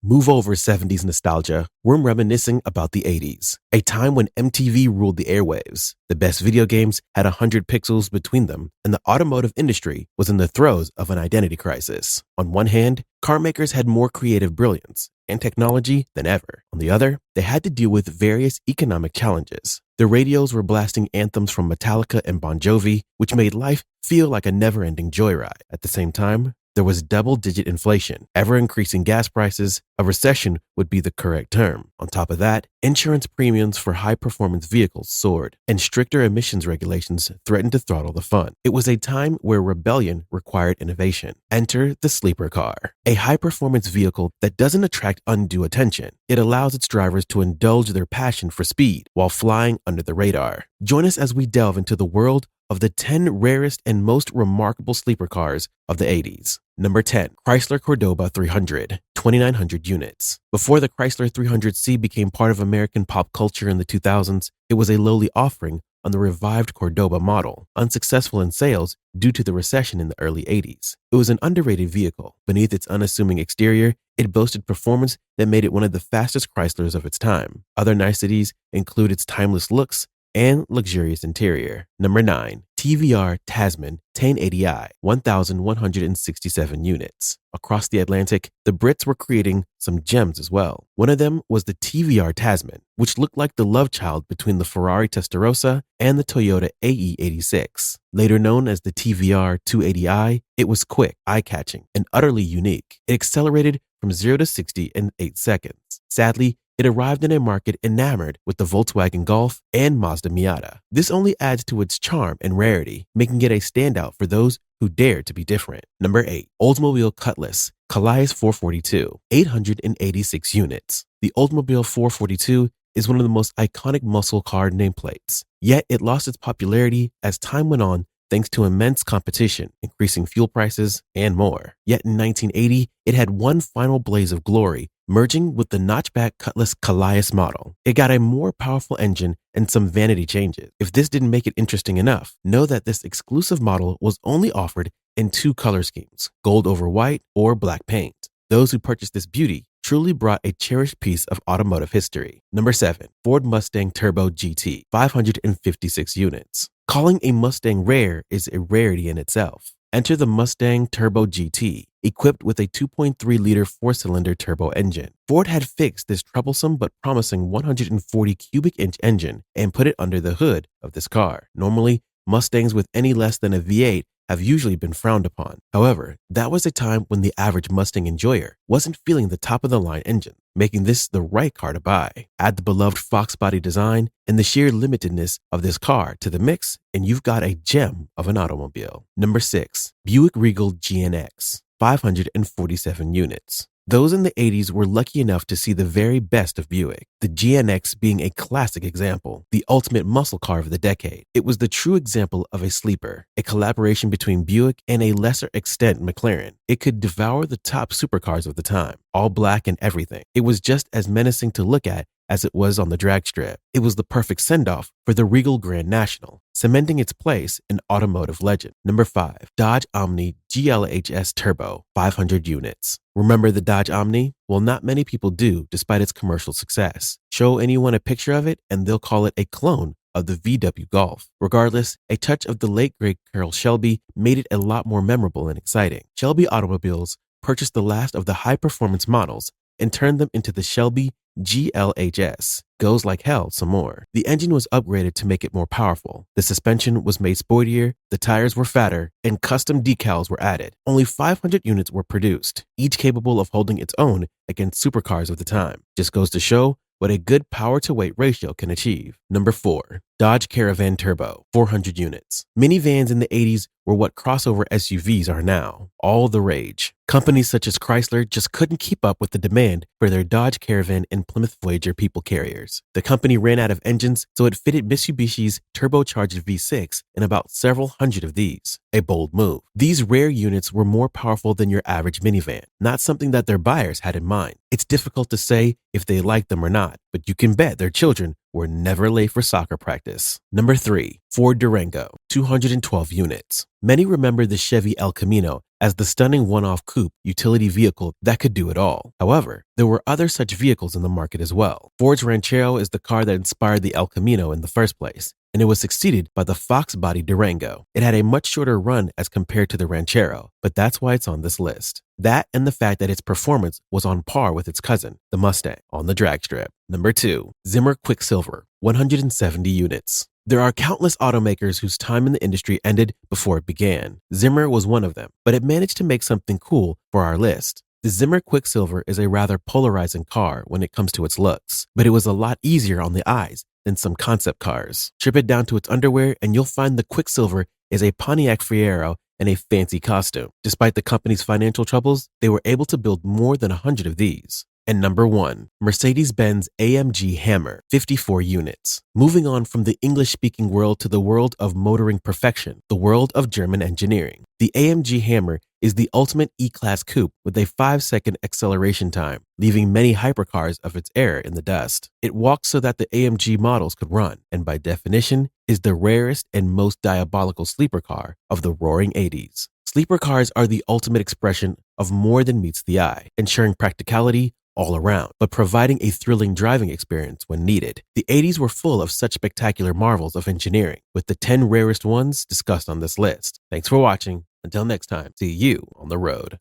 Move over 70s nostalgia, we're reminiscing about the 80s, a time when MTV ruled the airwaves. The best video games had 100 pixels between them, and the automotive industry was in the throes of an identity crisis. On one hand, car makers had more creative brilliance and technology than ever. On the other, they had to deal with various economic challenges. The radios were blasting anthems from Metallica and Bon Jovi, which made life feel like a never-ending joyride. At the same time, there was double-digit inflation, ever-increasing gas prices. A recession would be the correct term. On top of that, insurance premiums for high-performance vehicles soared, and stricter emissions regulations threatened to throttle the fun. It was a time where rebellion required innovation. Enter the sleeper car, a high-performance vehicle that doesn't attract undue attention. It allows its drivers to indulge their passion for speed while flying under the radar. Join us as we delve into the world of the 10 rarest and most remarkable sleeper cars of the 80s. Number 10, Chrysler Cordoba 300, 2,900 units. Before the Chrysler 300C became part of American pop culture in the 2000s, it was a lowly offering on the revived Cordoba model, unsuccessful in sales due to the recession in the early 80s. It was an underrated vehicle. Beneath its unassuming exterior, it boasted performance that made it one of the fastest Chryslers of its time. Other niceties include its timeless looks and luxurious interior. Number 9, TVR Tasman 1080i, 1,167 units. Across the Atlantic, the Brits were creating some gems as well. One of them was the TVR Tasman, which looked like the love child between the Ferrari Testarossa and the Toyota AE86. Later known as the TVR 280i, it was quick, eye-catching, and utterly unique. It accelerated from 0 to 60 in 8 seconds. Sadly, it arrived in a market enamored with the Volkswagen Golf and Mazda Miata. This only adds to its charm and rarity, making it a standout for those who dare to be different. Number 8, Oldsmobile Cutlass Calais 442, 886 units. The Oldsmobile 442 is one of the most iconic muscle car nameplates, yet it lost its popularity as time went on thanks to immense competition, increasing fuel prices, and more. Yet in 1980, it had one final blaze of glory, merging with the notchback Cutlass Calais model. It got a more powerful engine and some vanity changes. If this didn't make it interesting enough, know that this exclusive model was only offered in 2 color schemes, gold over white or black paint. Those who purchased this beauty truly brought a cherished piece of automotive history. Number 7, Ford Mustang Turbo GT, 556 units. Calling a Mustang rare is a rarity in itself. Enter the Mustang Turbo GT, equipped with a 2.3-liter 4-cylinder turbo engine. Ford had fixed this troublesome but promising 140 cubic inch engine and put it under the hood of this car. Normally, Mustangs with any less than a V8 have usually been frowned upon. However, that was a time when the average Mustang enjoyer wasn't feeling the top-of-the-line engine, making this the right car to buy. Add the beloved Fox body design and the sheer limitedness of this car to the mix, and you've got a gem of an automobile. Number 6, Buick Regal GNX, 547 units. Those in the 80s were lucky enough to see the very best of Buick, the GNX being a classic example, the ultimate muscle car of the decade. It was the true example of a sleeper, a collaboration between Buick and a lesser extent McLaren. It could devour the top supercars of the time, all black and everything. It was just as menacing to look at as it was on the drag strip. It was the perfect send-off for the Regal Grand National, cementing its place in automotive legend. Number 5, Dodge Omni GLHS Turbo, 500 units. Remember the Dodge Omni? Well, not many people do, despite its commercial success. Show anyone a picture of it, and they'll call it a clone of the VW Golf. Regardless, a touch of the late great Carroll Shelby made it a lot more memorable and exciting. Shelby Automobiles purchased the last of the high-performance models and turned them into the Shelby GLHS. Goes like hell some more. The engine was upgraded to make it more powerful. The suspension was made sportier, the tires were fatter, and custom decals were added. Only 500 units were produced, each capable of holding its own against supercars of the time. Just goes to show what a good power-to-weight ratio can achieve. Number 4, Dodge Caravan Turbo, 400 units. Minivans in the 80s were what crossover SUVs are now, all the rage. Companies such as Chrysler just couldn't keep up with the demand for their Dodge Caravan and Plymouth Voyager people carriers. The company ran out of engines, so it fitted Mitsubishi's turbocharged V6 in about several hundred of these. A bold move. These rare units were more powerful than your average minivan, not something that their buyers had in mind. It's difficult to say if they like them or not, but you can bet their children were never late for soccer practice. Number 3, Ford Durango, 212 units. Many remember the Chevy El Camino as the stunning one-off coupe utility vehicle that could do it all. However, there were other such vehicles in the market as well. Ford's Ranchero is the car that inspired the El Camino in the first place, and it was succeeded by the Fox-body Durango. It had a much shorter run as compared to the Ranchero, but that's why it's on this list. That and the fact that its performance was on par with its cousin, the Mustang, on the drag strip. Number 2, Zimmer Quicksilver, 170 units. There are countless automakers whose time in the industry ended before it began. Zimmer was one of them, but it managed to make something cool for our list. The Zimmer Quicksilver is a rather polarizing car when it comes to its looks, but it was a lot easier on the eyes than some concept cars. Strip it down to its underwear and you'll find the Quicksilver is a Pontiac Fiero in a fancy costume. Despite the company's financial troubles, they were able to build more than 100 of these. And number 1, Mercedes-Benz AMG Hammer, 54 units. Moving on from the English-speaking world to the world of motoring perfection, the world of German engineering. The AMG Hammer is the ultimate E-Class coupe with a 5-second acceleration time, leaving many hypercars of its era in the dust. It walked so that the AMG models could run, and by definition, is the rarest and most diabolical sleeper car of the roaring 80s. Sleeper cars are the ultimate expression of more than meets the eye, ensuring practicality all around, but providing a thrilling driving experience when needed. The 80s were full of such spectacular marvels of engineering, with the 10 rarest ones discussed on this list. Thanks for watching. Until next time, see you on the road.